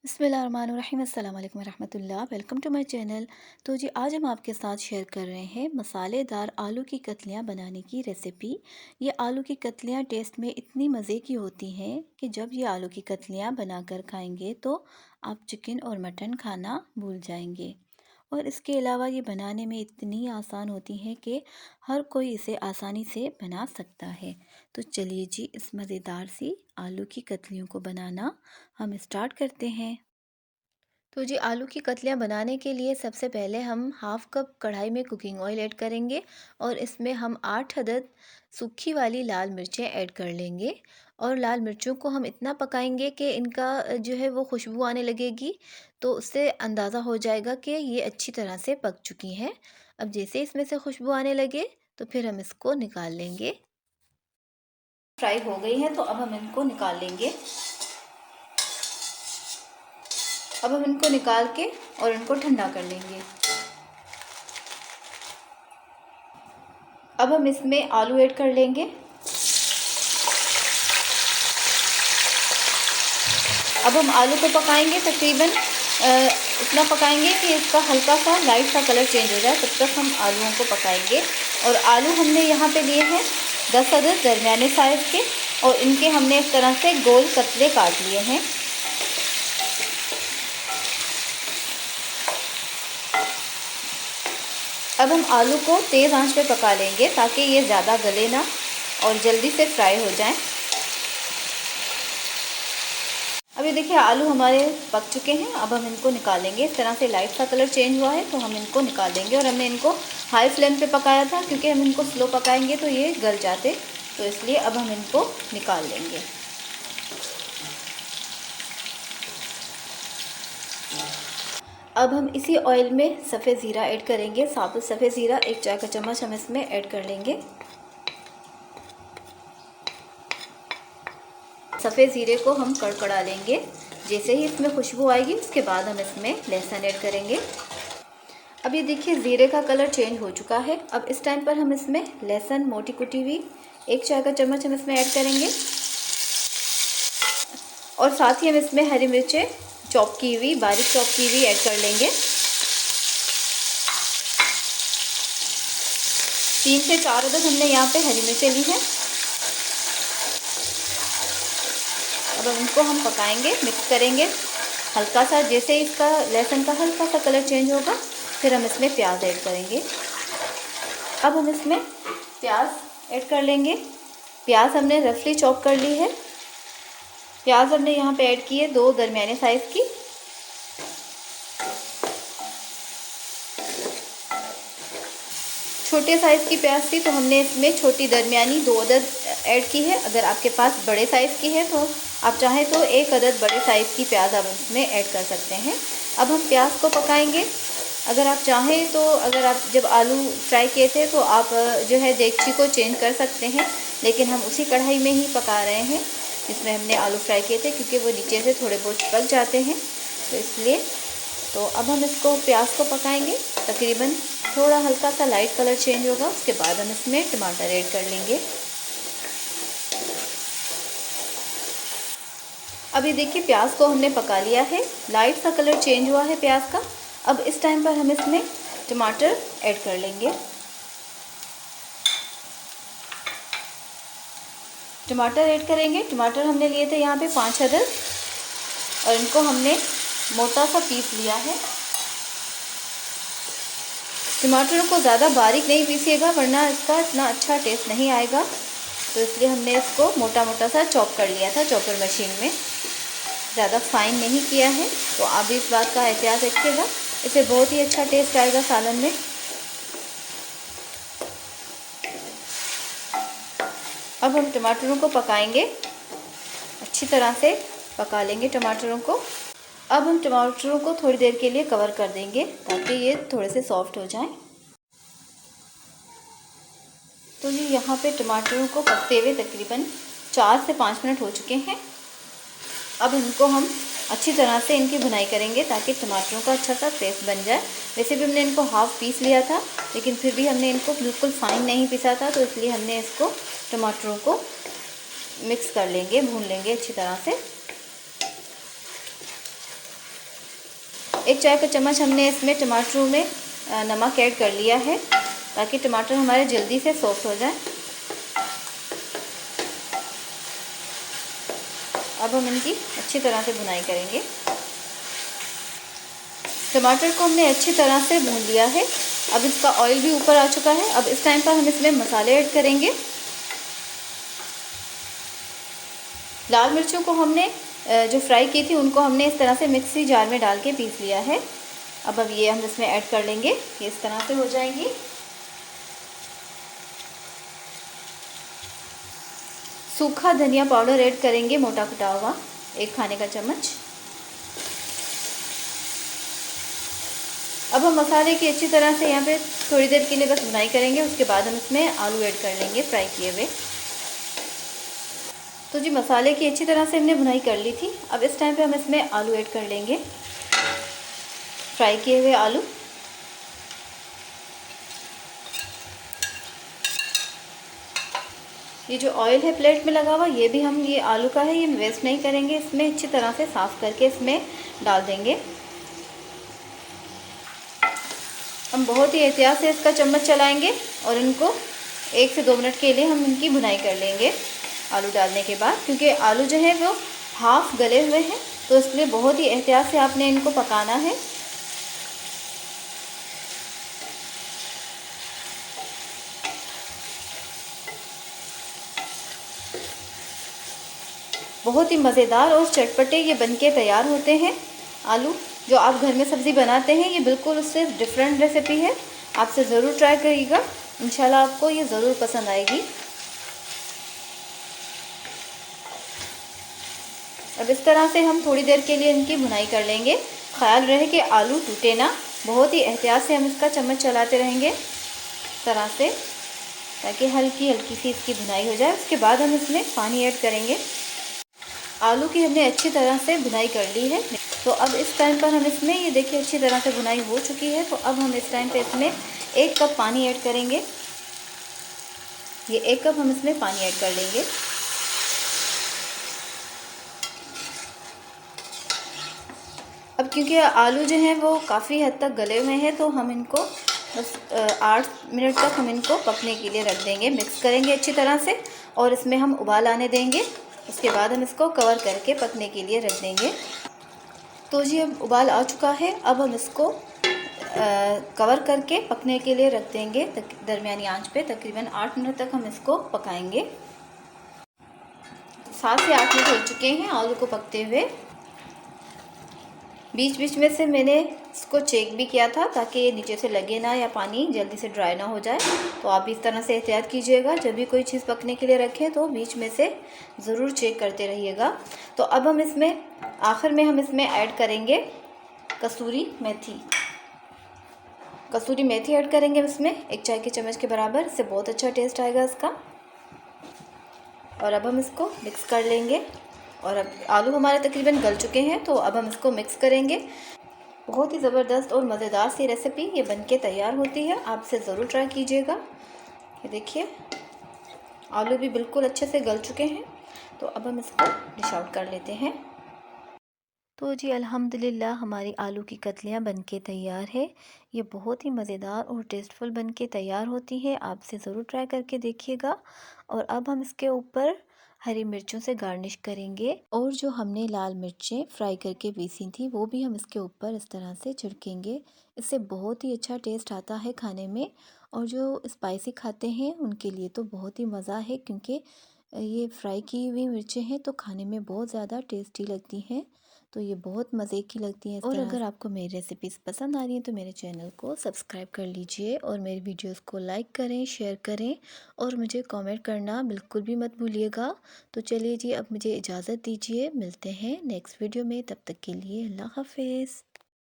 बिस्मिल्लाहिर्रहमानिर्रहीम अस्सलाम वालेकुम रहमतुल्लाह। Welcome to my channel. तो जी आज हम आपके साथ शेयर कर रहे हैं मसालेदार आलू की कतलियाँ बनाने की रेसिपी। ये आलू की कतलियाँ टेस्ट में इतनी मज़े की होती हैं कि जब ये आलू की कतलियाँ बनाकर खाएंगे तो आप चिकन और मटन खाना भूल जाएंगे। और इसके अलावा ये बनाने में इतनी आसान होती हैं कि हर कोई इसे आसानी से बना सकता है। तो चलिए जी इस मज़ेदार सी आलू की कतलियों को बनाना हम स्टार्ट करते हैं। तो जी आलू की कतलियाँ बनाने के लिए सबसे पहले हम हाफ़ कप कढ़ाई में कुकिंग ऑयल ऐड करेंगे और इसमें हम 8 अदद सूखी वाली लाल मिर्चें ऐड कर लेंगे। और लाल मिर्चों को हम इतना पकाएंगे कि इनका जो है वो खुशबू आने लगेगी, तो उससे अंदाज़ा हो जाएगा कि ये अच्छी तरह से पक चुकी हैं। अब जैसे इसमें से खुशबू आने लगे तो फिर हम इसको निकाल लेंगे। फ्राई हो गई है तो अब हम इनको निकाल लेंगे। अब हम इनको निकाल के और इनको ठंडा कर लेंगे। अब हम इसमें आलू ऐड कर लेंगे। अब हम आलू को पकाएंगे तकरीबन इतना पकाएंगे कि इसका हल्का सा लाइट सा कलर चेंज हो जाए, तब तक हम आलूओं को पकाएंगे। और आलू हमने यहाँ पे लिए हैं 10 अदद दरमियाने साइज़ के, और इनके हमने इस तरह से गोल पतले काट लिए हैं। अब हम आलू को तेज़ आंच पे पका लेंगे ताकि ये ज़्यादा गले ना और जल्दी से फ्राई हो जाएं। अभी देखिए आलू हमारे पक चुके हैं। अब हम इनको निकालेंगे। इस तरह से लाइट सा कलर चेंज हुआ है तो हम इनको निकाल देंगे। और हमने इनको हाई फ्लेम पे पकाया था क्योंकि हम इनको स्लो पकाएंगे तो ये गल जाते, तो इसलिए अब हम इनको निकाल लेंगे। अब हम इसी ऑयल में सफ़ेद ज़ीरा ऐड करेंगे। साबुत सफ़ेद ज़ीरा 1 चाय का चम्मच हम इसमें ऐड कर लेंगे। सफ़ेद ज़ीरे को हम कड़कड़ा लेंगे। जैसे ही इसमें खुशबू आएगी उसके बाद हम इसमें लहसुन ऐड करेंगे। अब ये देखिए ज़ीरे का कलर चेंज हो चुका है। अब इस टाइम पर हम इसमें लहसुन मोटी कुटी हुई 1 चाय का चम्मच हम इसमें ऐड करेंगे। और साथ ही हम इसमें हरी मिर्चें चॉप की हुई, बारीक चॉप की हुई ऐड कर लेंगे। 3 से 4 अदद हमने यहाँ पे हरी मिर्चें ली हैं। अब इनको हम पकाएंगे, मिक्स करेंगे हल्का सा। जैसे इसका लहसुन का हल्का सा कलर चेंज होगा फिर हम इसमें प्याज ऐड करेंगे। अब हम इसमें प्याज ऐड कर लेंगे। प्याज हमने रफली चॉप कर ली है। प्याज हमने यहाँ पे ऐड की है 2 दरमियाने साइज़ की। छोटे साइज़ की प्याज थी तो हमने इसमें छोटी दरमियानी 2 अदद ऐड की है। अगर आपके पास बड़े साइज़ की है तो आप चाहें तो 1 अदद बड़े साइज़ की प्याज आप इसमें ऐड कर सकते हैं। अब हम प्याज को पकाएंगे। अगर आप चाहें तो अगर आप जब आलू फ्राई किए थे तो आप जो है देगची को चेंज कर सकते हैं, लेकिन हम उसी कढ़ाई में ही पका रहे हैं जिसमें हमने आलू फ्राई किए थे, क्योंकि वो नीचे से थोड़े बहुत पक जाते हैं तो इसलिए। तो अब हम इसको प्याज को पकाएंगे तकरीबन थोड़ा हल्का सा लाइट कलर चेंज होगा, उसके बाद हम इसमें टमाटर ऐड कर लेंगे। अभी देखिए प्याज को हमने पका लिया है, लाइट सा कलर चेंज हुआ है प्याज का। अब इस टाइम पर हम इसमें टमाटर ऐड कर लेंगे। टमाटर ऐड करेंगे। टमाटर हमने लिए थे यहाँ पे 5 अदद और इनको हमने मोटा सा पीस लिया है। टमाटरों को ज़्यादा बारीक नहीं पीसिएगा वरना इसका इतना अच्छा टेस्ट नहीं आएगा, तो इसलिए हमने इसको मोटा मोटा सा चॉप कर लिया था चॉपर मशीन में। ज़्यादा फाइन नहीं किया है, तो आप भी इस बात का एहतियात रखिएगा, इससे बहुत ही अच्छा टेस्ट आएगा सालन में। अब हम टमाटरों को पकाएंगे, अच्छी तरह से पका लेंगे टमाटरों को। अब हम टमाटरों को थोड़ी देर के लिए कवर कर देंगे ताकि ये थोड़े से सॉफ्ट हो जाएं। तो ये यहाँ पे टमाटरों को पकते हुए तकरीबन 4 से 5 मिनट हो चुके हैं। अब इनको हम अच्छी तरह से इनकी भुनाई करेंगे ताकि टमाटरों का अच्छा सा पेस्ट बन जाए। वैसे भी हमने इनको हाफ़ पीस लिया था, लेकिन फिर भी हमने इनको बिल्कुल फाइन नहीं पीसा था, तो इसलिए हमने इसको टमाटरों को मिक्स कर लेंगे, भून लेंगे अच्छी तरह से। 1 चाय का चम्मच हमने इसमें टमाटरों में नमक ऐड कर लिया है ताकि टमाटर हमारे जल्दी से सॉफ्ट हो जाए। अब हम इनकी अच्छी तरह से भुनाई करेंगे। टमाटर को हमने अच्छी तरह से भून लिया है। अब इसका ऑयल भी ऊपर आ चुका है। अब इस टाइम पर हम इसमें मसाले ऐड करेंगे। लाल मिर्चों को हमने जो फ्राई की थी उनको हमने इस तरह से मिक्सी जार में डाल के पीस लिया है। अब ये हम इसमें ऐड कर लेंगे, ये इस तरह से हो जाएंगी। सूखा धनिया पाउडर ऐड करेंगे, मोटा कुटा हुआ 1 खाने का चम्मच। अब हम मसाले की अच्छी तरह से यहाँ पे थोड़ी देर के लिए बस भुनाई करेंगे। उसके बाद हम इसमें आलू ऐड कर लेंगे फ्राई किए हुए। तो जी मसाले की अच्छी तरह से हमने भुनाई कर ली थी। अब इस टाइम पे हम इसमें आलू ऐड कर लेंगे, फ्राई किए हुए आलू। ये जो ऑयल है प्लेट में लगा हुआ, ये भी हम ये आलू का है, ये वेस्ट नहीं करेंगे। इसमें अच्छी तरह से साफ़ करके इसमें डाल देंगे। हम बहुत ही एहतियात से इसका चम्मच चलाएंगे और इनको 1 से 2 मिनट के लिए हम इनकी भुनाई कर लेंगे आलू डालने के बाद, क्योंकि आलू जो है वो हाफ़ गले हुए हैं, तो इसलिए बहुत ही एहतियात से आपने इनको पकाना है। बहुत ही मज़ेदार और चटपटे ये बनके तैयार होते हैं। आलू जो आप घर में सब्ज़ी बनाते हैं, ये बिल्कुल उससे डिफरेंट रेसिपी है। आपसे ज़रूर ट्राई करिएगा, इंशाल्लाह आपको ये ज़रूर पसंद आएगी। अब इस तरह से हम थोड़ी देर के लिए इनकी भुनाई कर लेंगे। ख्याल रहे कि आलू टूटे ना, बहुत ही एहतियात से हम इसका चम्मच चलाते रहेंगे इस तरह से, ताकि हल्की हल्की सी इसकी भुनाई हो जाए। उसके बाद हम इसमें पानी ऐड करेंगे। आलू की हमने अच्छी तरह से भुनाई कर ली है। तो अब इस टाइम पर हम इसमें, ये देखिए अच्छी तरह से भुनाई हो चुकी है। तो अब हम इस टाइम पे इसमें 1 कप पानी ऐड करेंगे। ये 1 कप हम इसमें पानी ऐड कर लेंगे। अब क्योंकि आलू जो हैं वो काफ़ी हद तक गले हुए हैं, तो हम इनको बस 8 मिनट तक हम इनको पकने के लिए रख देंगे। मिक्स करेंगे अच्छी तरह से और इसमें हम उबाल आने देंगे। उसके बाद हम इसको कवर करके पकने के लिए रख देंगे। तो जी अब उबाल आ चुका है। अब हम इसको कवर करके पकने के लिए रख देंगे दरमियानी आंच पे। तकरीबन 8 मिनट तक हम इसको पकाएंगे। 7 से 8 मिनट हो चुके हैं आलू को पकते हुए। बीच बीच में से मैंने इसको चेक भी किया था ताकि ये नीचे से लगे ना या पानी जल्दी से ड्राई ना हो जाए। तो आप इस तरह से एहतियात कीजिएगा, जब भी कोई चीज़ पकने के लिए रखें तो बीच में से ज़रूर चेक करते रहिएगा। तो अब हम इसमें आखिर में हम इसमें ऐड करेंगे कसूरी मेथी। कसूरी मेथी ऐड करेंगे इसमें 1 चाय के चम्मच के बराबर। इससे बहुत अच्छा टेस्ट आएगा इसका। और अब हम इसको मिक्स कर लेंगे। और अब आलू हमारे तकरीबन गल चुके हैं, तो अब हम इसको मिक्स करेंगे। बहुत ही ज़बरदस्त और मज़ेदार सी रेसिपी ये बनके तैयार होती है। आप इसे ज़रूर ट्राई कीजिएगा। ये देखिए आलू भी बिल्कुल अच्छे से गल चुके हैं। तो अब हम इसको डिश आउट कर लेते हैं। तो जी अल्हम्दुलिल्लाह हमारी आलू की कतलियाँ बनके तैयार है। ये बहुत ही मज़ेदार और टेस्टफुल बनके तैयार होती है। आप इसे ज़रूर ट्राई करके देखिएगा। और अब हम इसके ऊपर हरी मिर्चों से गार्निश करेंगे। और जो हमने लाल मिर्चें फ्राई करके पीसी थी वो भी हम इसके ऊपर इस तरह से छिड़केंगे। इससे बहुत ही अच्छा टेस्ट आता है खाने में। और जो स्पाइसी खाते हैं उनके लिए तो बहुत ही मज़ा है, क्योंकि ये फ्राई की हुई मिर्चें हैं तो खाने में बहुत ज़्यादा टेस्टी लगती हैं। तो ये बहुत मज़े की लगती हैं। और अगर आपको मेरी रेसिपीज़ पसंद आ रही हैं तो मेरे चैनल को सब्सक्राइब कर लीजिए और मेरी वीडियोस को लाइक करें, शेयर करें और मुझे कमेंट करना बिल्कुल भी मत भूलिएगा। तो चलिए जी अब मुझे इजाज़त दीजिए, मिलते हैं नेक्स्ट वीडियो में। तब तक के लिए अल्लाह हाफ़िज़।